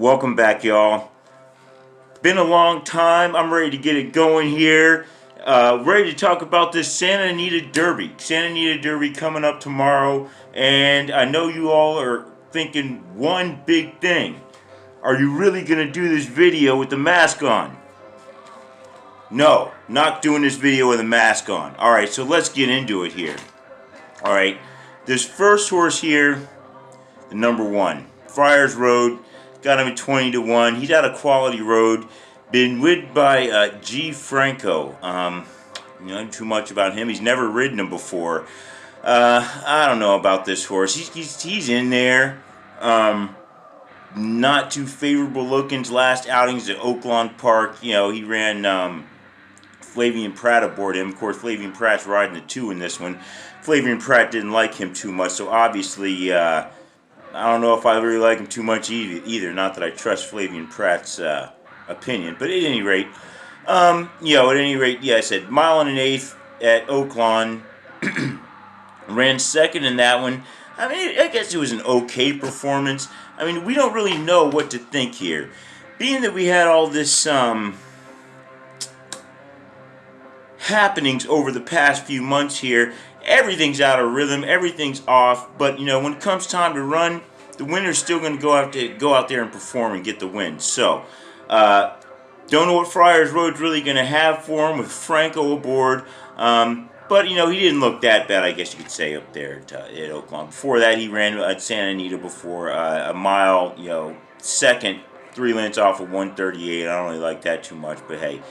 Welcome back, y'all. Been a long time. I'm ready to get it going here. Ready to talk about this Santa Anita Derby. Santa Anita Derby coming up tomorrow, and I know you all are thinking one big thing. Are you really going to do this video with the mask on? No, not doing this video with a mask on. Alright, so let's get into it here. Alright, this first horse here, the number 1, Friar's Road. Got him at 20 to 1. He's out of Quality Road. Been rid by G. Franco. Not too much about him. He's never ridden him before. I don't know about this horse. He's in there. Not too favorable looking. His last outings at Oaklawn Park. You know, he ran Flavian Pratt aboard him. Of course, Flavian Pratt's riding the 2 in this one. Flavian Pratt didn't like him too much, so obviously I don't know if I really like him too much either. Not that I trust Flavian Pratt's opinion, but at any rate, I said Marlon in 8th at Oaklawn. Ran 2nd in that one. I mean, I guess it was an okay performance. I mean, we don't really know what to think here. Being that we had all this happenings over the past few months here, everything's out of rhythm, everything's off, but when it comes time to run, the winner's still going to go out there and perform and get the win. So, don't know what Friar's Road's really going to have for him with Franco aboard, but he didn't look that bad, I guess you could say, up there at Oaklawn. Before that, he ran at Santa Anita before a mile, 2nd, 3 lengths off of 138. I don't really like that too much, but hey.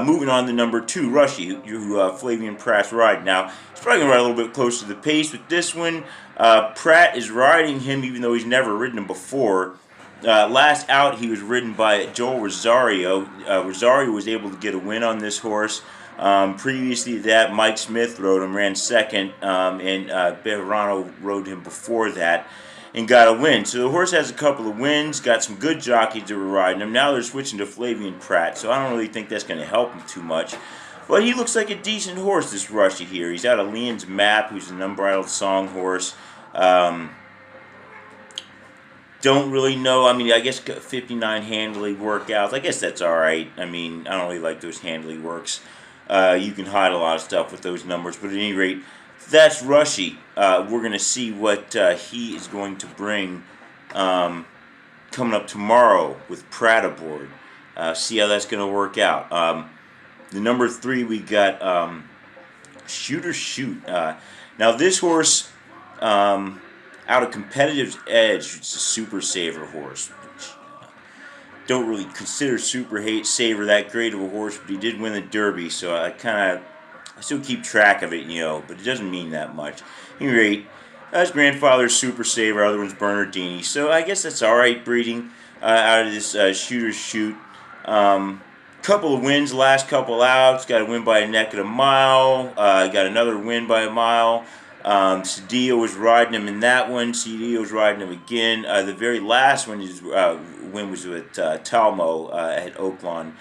Moving on to number 2, Rushy, who Flavian Pratt's riding. Now, he's probably going to ride a little bit close to the pace with this one. Pratt is riding him even though he's never ridden him before. Last out, he was ridden by Joel Rosario. Rosario was able to get a win on this horse. Previously to that, Mike Smith rode him, ran 2nd, and Bejarano rode him before that and got a win. So the horse has a couple of wins, got some good jockeys that were riding him. Now they're switching to Flavian Pratt, so I don't really think that's going to help him too much. But he looks like a decent horse, this Rushy here. He's out of Leon's Map, who's an unbridled song horse. Don't really know. I mean, I guess 59 Handley workouts. I guess that's alright. I mean, I don't really like those Handley works. You can hide a lot of stuff with those numbers, but at any rate, that's Rushy. We're going to see what he is going to bring coming up tomorrow with Pratt aboard. See how that's going to work out. The number 3, we got Shooter Shoot. Now this horse, out of Competitive Edge, it's a Super Saver horse. Don't really consider Super Saver that great of a horse, but he did win the Derby, so I still keep track of it, but it doesn't mean that much. At any rate, his grandfather's Super Saver, other one's Bernardini, so I guess that's alright breeding out of this Shooter Shoot. Couple of wins, last couple outs, got a win by a neck at a mile, got another win by a mile. Cedillo was riding him in that one. Cedillo was riding him again. The very last one, his win was with Talmo at Oaklawn.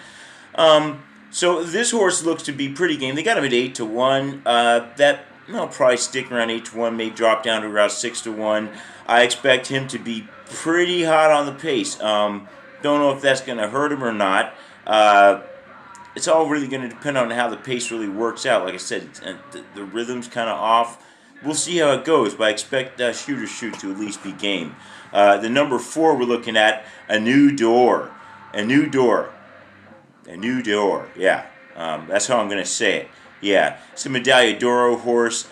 So this horse looks to be pretty game. They got him at 8 to 1. That'll probably stick around 8 to 1. May drop down to around 6 to 1. I expect him to be pretty hot on the pace. Don't know if that's going to hurt him or not. It's all really going to depend on how the pace really works out. Like I said, the rhythm's kind of off. We'll see how it goes, but I expect Shooter Shoot to at least be game. The number 4 we're looking at, A New Door. A New Door. A New Door, yeah. That's how I'm going to say it. Yeah, it's a Medaglia d'Oro horse.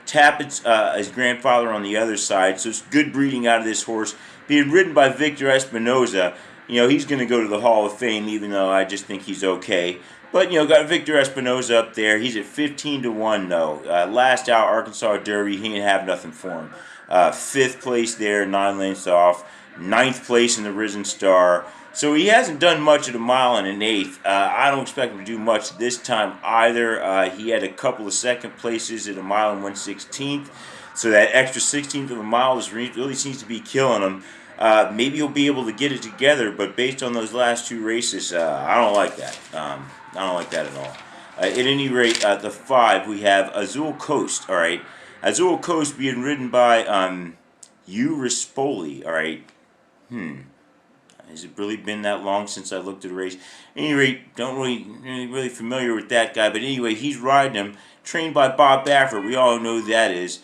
Tappett's his grandfather on the other side, so it's good breeding out of this horse. Being ridden by Victor Espinoza, he's going to go to the Hall of Fame, even though I just think he's okay. But, got Victor Espinoza up there. He's at 15 to 1, though. Last out, Arkansas Derby, he didn't have nothing for him. 5th place there, 9 lengths off. 9th place in the Risen Star. So he hasn't done much at a mile and an 1/8. I don't expect him to do much this time either. He had a couple of 2nd places at a mile and 1/16. So that extra 16th of a mile really seems to be killing him. Maybe he'll be able to get it together, but based on those last 2 races, I don't like that. I don't like that at all. At any rate, the 5, we have Azul Coast, all right? Azul Coast being ridden by U. Rispoli, all right? Has it really been that long since I looked at a race? At any rate, don't really familiar with that guy. But anyway, he's riding him, trained by Bob Baffert. We all know who that is.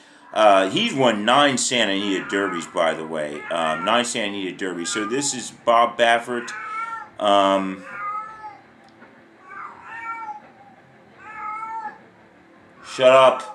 He's won 9 Santa Anita Derbies, by the way. 9 Santa Anita Derbies. So this is Bob Baffert. Shut up.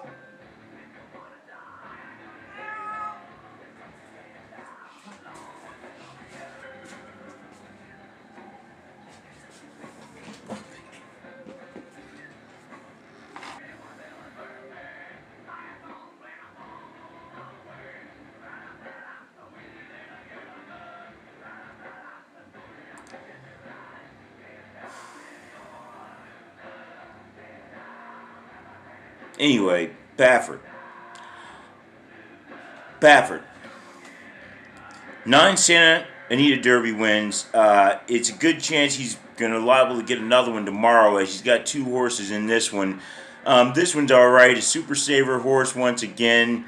Anyway, Baffert. 9 Santa Anita Derby wins. It's a good chance he's liable to get another one tomorrow, as he's got 2 horses in this one. This one's all right. A Super Saver horse once again.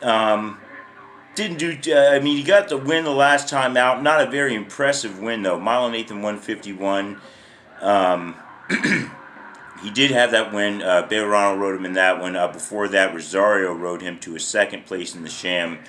Didn't do. I mean, he got the win the last time out. Not a very impressive win though. Mile and eighth in 151. He did have that win. Beirano rode him in that one. Before that, Rosario rode him to a 2nd place in the Sham.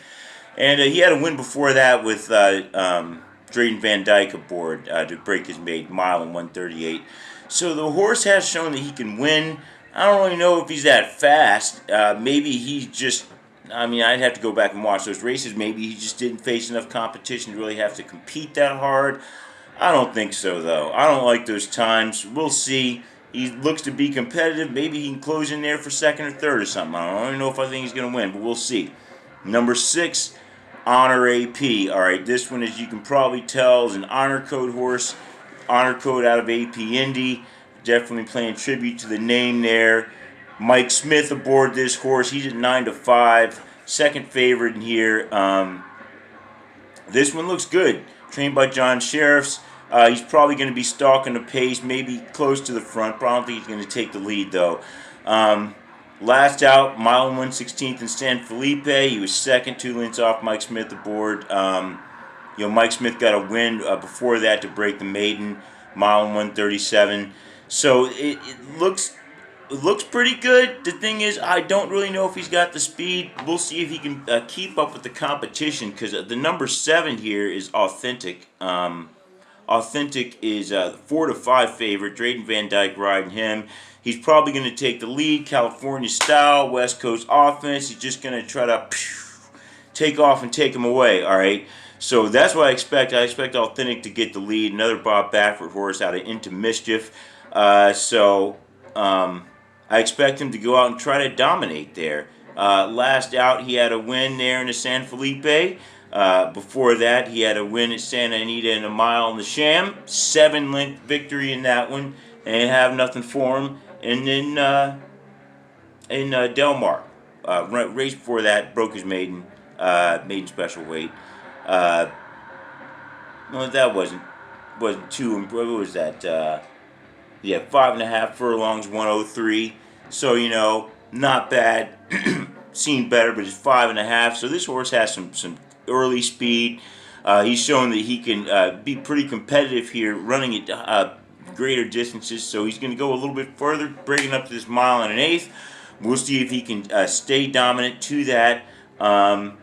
And he had a win before that with Drayden Van Dyke aboard to break his maiden mile in 138. So the horse has shown that he can win. I don't really know if he's that fast. Maybe he's just... I mean, I'd have to go back and watch those races. Maybe he just didn't face enough competition to really have to compete that hard. I don't think so, though. I don't like those times. We'll see. He looks to be competitive. Maybe he can close in there for 2nd or 3rd or something. I don't even know if I think he's going to win, but we'll see. Number 6, Honor AP. All right, this one, as you can probably tell, is an Honor Code horse. Honor Code out of AP Indy. Definitely paying tribute to the name there. Mike Smith aboard this horse. He's at 9 to 5. 2nd favorite in here. This one looks good. Trained by John Sheriffs. He's probably going to be stalking the pace, maybe close to the front, but I don't think he's going to take the lead, though. Last out, mile and 1/16th in San Felipe. He was 2nd, 2 lengths off Mike Smith aboard. Mike Smith got a win before that to break the maiden, mile and 137. So it looks pretty good. The thing is, I don't really know if he's got the speed. We'll see if he can keep up with the competition, because the number 7 here is Authentic. Authentic is 4 to 5 favorite. Drayden Van Dyke riding him. He's probably going to take the lead. California style, West Coast offense. He's just going to try to take off and take him away. All right. So that's what I expect. I expect Authentic to get the lead. Another Bob Baffert horse out of Into Mischief. I expect him to go out and try to dominate there. Last out, he had a win there in the San Felipe. Before that, he had a win at Santa Anita in a mile in the Sham. 7-length victory in that one. And have nothing for him. And then in Del Mar, race before that, broke his maiden special weight. No, that wasn't too. What was that? 5.5 furlongs, 103. So not bad. Seen better, but it's 5.5. So this horse has some early speed. He's shown that he can be pretty competitive here, running at greater distances. So he's going to go a little bit further, breaking up to this 1 1/8. We'll see if he can stay dominant to that. Not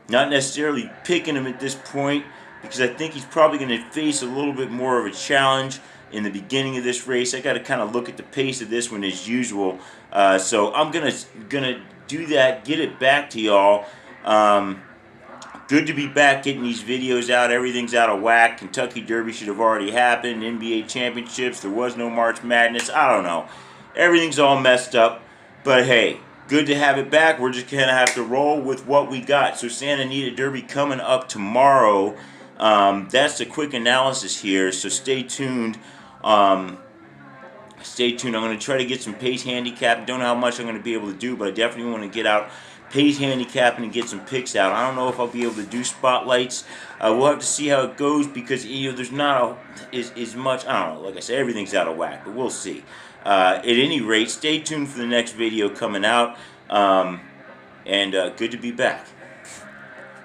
necessarily picking him at this point, because I think he's probably going to face a little bit more of a challenge in the beginning of this race. I got to kind of look at the pace of this one as usual. So I'm gonna do that, get it back to y'all. Good to be back getting these videos out. Everything's out of whack. Kentucky Derby should have already happened. NBA championships. There was no March Madness. I don't know. Everything's all messed up. But hey, good to have it back. We're just going to have to roll with what we got. So Santa Anita Derby coming up tomorrow. That's the quick analysis here. So stay tuned. Stay tuned. I'm going to try to get some pace handicap. Don't know how much I'm going to be able to do, but I definitely want to get out pace handicapping and get some picks out. I don't know if I'll be able to do spotlights. We'll have to see how it goes, because there's not as much. I don't know. Like I said, everything's out of whack, but we'll see. At any rate, stay tuned for the next video coming out. And good to be back.